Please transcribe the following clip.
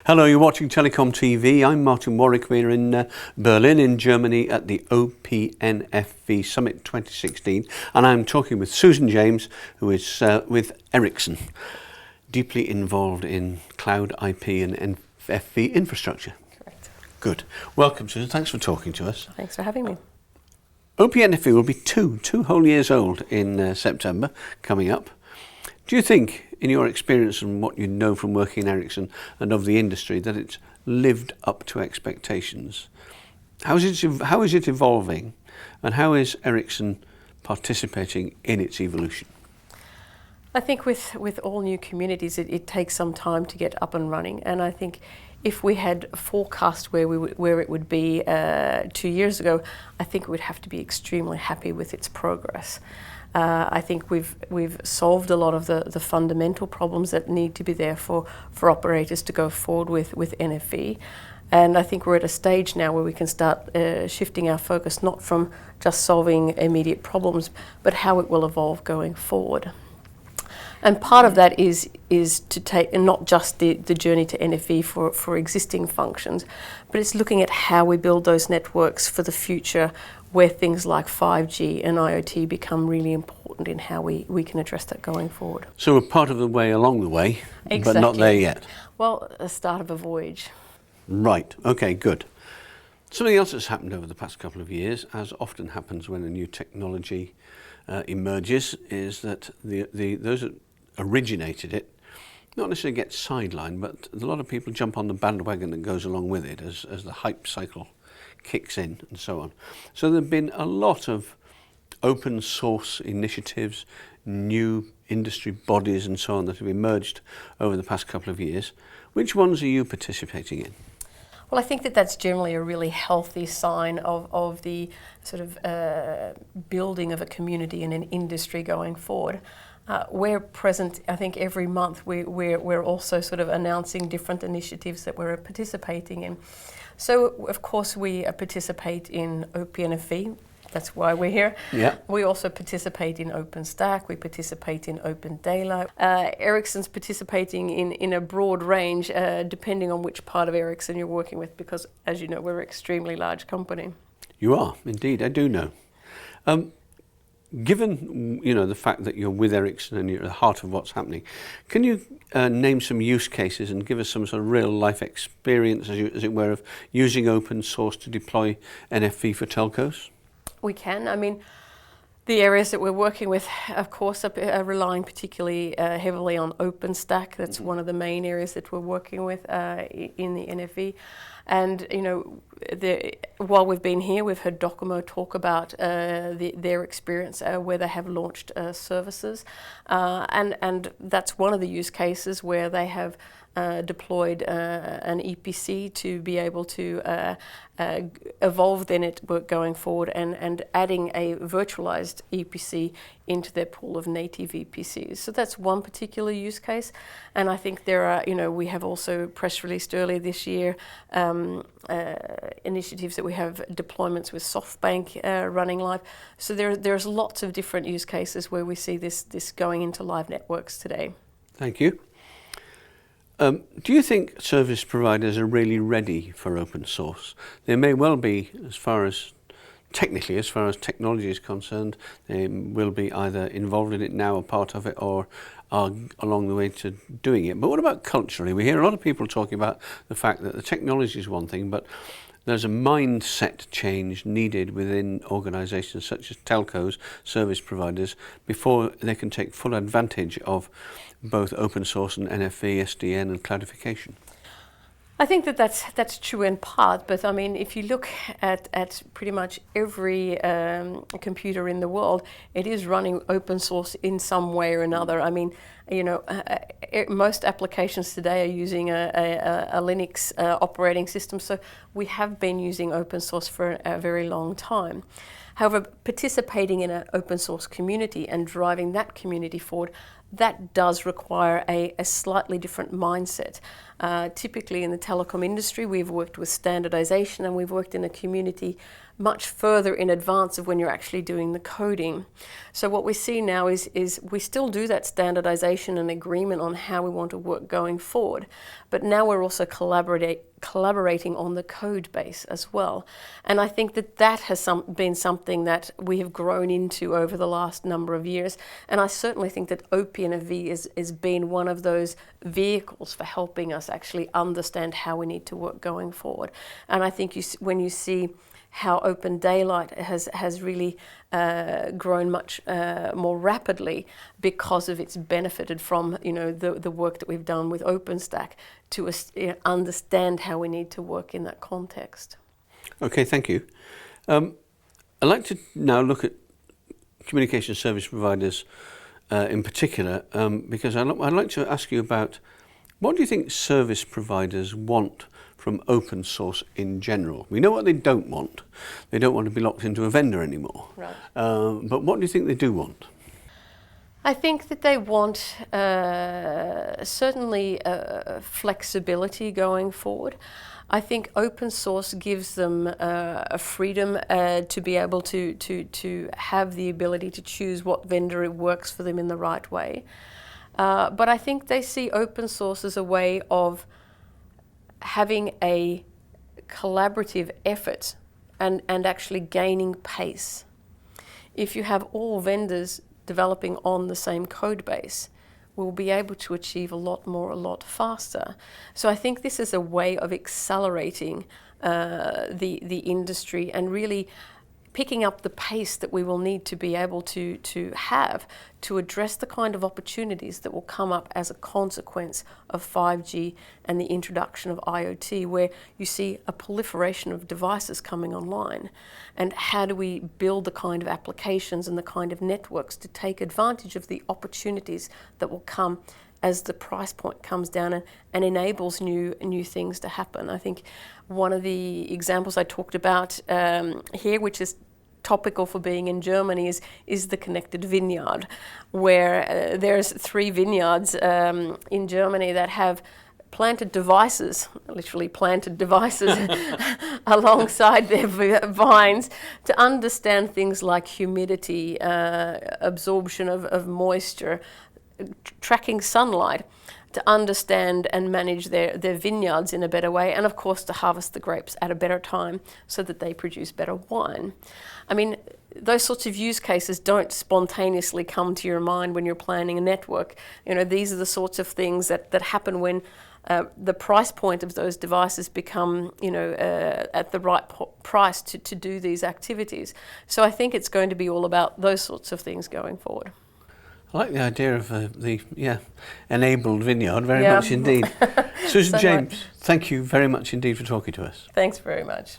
Hello, you're watching TelecomTV. I'm Martin Warwick. We're in Berlin in Germany at the OPNFV Summit 2016, and I'm talking with Susan James, who is with Ericsson, deeply involved in cloud IP and NFV infrastructure. Correct. Good. Welcome, Susan. Thanks for talking to us. Thanks for having me. OPNFV will be two whole years old in September, coming up. Do you think, in your experience and what you know from working in Ericsson and of the industry, that it's lived up to expectations? How is it evolving, and how is Ericsson participating in its evolution? I think with all new communities, it takes some time to get up and running, and I think if we had forecast where it would be 2 years ago, I think we'd have to be extremely happy with its progress. I think we've solved a lot of the fundamental problems that need to be there for operators to go forward with NFV. And I think we're at a stage now where we can start shifting our focus not from just solving immediate problems, but how it will evolve going forward. And part of that is to take, and not just the journey to NFV for existing functions, but it's looking at how we build those networks for the future, where things like 5G and IoT become really important in how we can address that going forward. So we're part of the way along the way, Exactly. But not there yet. Well, a start of a voyage. Right. Okay, good. Something else that's happened over the past couple of years, as often happens when a new technology emerges, is that those that originated it not necessarily get sidelined, but a lot of people jump on the bandwagon that goes along with it as the hype cycle kicks in and so on. So there have been a lot of open source initiatives, new industry bodies and so on that have emerged over the past couple of years. Which ones are you participating in? Well, I think that's generally a really healthy sign of the sort of building of a community and an industry going forward. We're present, I think, every month. We're also sort of announcing different initiatives that we're participating in. So, of course, we participate in OPNFV. That's why we're here. Yeah. We also participate in OpenStack. We participate in Open Daylight. Ericsson's participating in a broad range, depending on which part of Ericsson you're working with, because, as you know, we're an extremely large company. You are, indeed. I do know. Given the fact that you're with Ericsson and you're at the heart of what's happening, can you name some use cases and give us some sort of real life experience, as it were, of using open source to deploy NFV for telcos? We can. I mean, the areas that we're working with, of course, are relying particularly heavily on OpenStack. That's one of the main areas that we're working with in the NFV. And, while we've been here, we've heard Docomo talk about their experience where they have launched services. And that's one of the use cases where they have deployed an EPC to be able to evolve their network going forward and adding a virtualized EPC into their pool of native EPCs. So that's one particular use case. And I think there are, we have also press released earlier this year initiatives that we have deployments with SoftBank running live. So there's lots of different use cases where we see this going into live networks today. Thank you. Do you think service providers are really ready for open source? They may well be, as far as technology is concerned. They will be either involved in it now, or part of it, or are along the way to doing it. But what about culturally? We hear a lot of people talking about the fact that the technology is one thing, but there's a mindset change needed within organisations such as telcos, service providers, before they can take full advantage of both open source and NFV, SDN and cloudification. I think that's true in part, but I mean, if you look at pretty much every computer in the world, it is running open source in some way or another. I mean, most applications today are using a Linux operating system, so we have been using open source for a very long time. However, participating in an open source community and driving that community forward, that does require a slightly different mindset. Typically in the telecom industry, we've worked with standardization, and we've worked in a community much further in advance of when you're actually doing the coding. So what we see now is we still do that standardization and agreement on how we want to work going forward, but now we're also collaborating on the code base as well. And I think that has been something that we have grown into over the last number of years. And I certainly think that OPNFV is been one of those vehicles for helping us actually understand how we need to work going forward. And I think when you see how Open Daylight has really grown much more rapidly because of it's benefited from the work that we've done with OpenStack to understand how we need to work in that context. Okay, thank you. I'd like to now look at communication service providers in particular, because I'd like to ask you about what do you think service providers want from open source in general? We know what they don't want. They don't want to be locked into a vendor anymore. Right. But what do you think they do want? I think that they want certainly flexibility going forward. I think open source gives them a freedom to be able to have the ability to choose what vendor works for them in the right way. But I think they see open source as a way of having a collaborative effort and actually gaining pace. If you have all vendors developing on the same code base, we'll be able to achieve a lot more, a lot faster. So I think this is a way of accelerating the industry and really picking up the pace that we will need to be able to have to address the kind of opportunities that will come up as a consequence of 5G and the introduction of IoT, where you see a proliferation of devices coming online. And how do we build the kind of applications and the kind of networks to take advantage of the opportunities that will come as the price point comes down and enables new things to happen. I think one of the examples I talked about here, which is topical for being in Germany, is the connected vineyard, where there's 3 vineyards in Germany that have planted devices, literally planted devices alongside their vines to understand things like humidity, absorption of moisture, tracking sunlight, to understand and manage their vineyards in a better way, and of course to harvest the grapes at a better time so that they produce better wine. I mean, those sorts of use cases don't spontaneously come to your mind when you're planning a network. These are the sorts of things that happen when the price point of those devices become, at the right price to do these activities. So I think it's going to be all about those sorts of things going forward. I like the idea of the enabled vineyard very much indeed. Susan James, thank you very much indeed for talking to us. Thanks very much.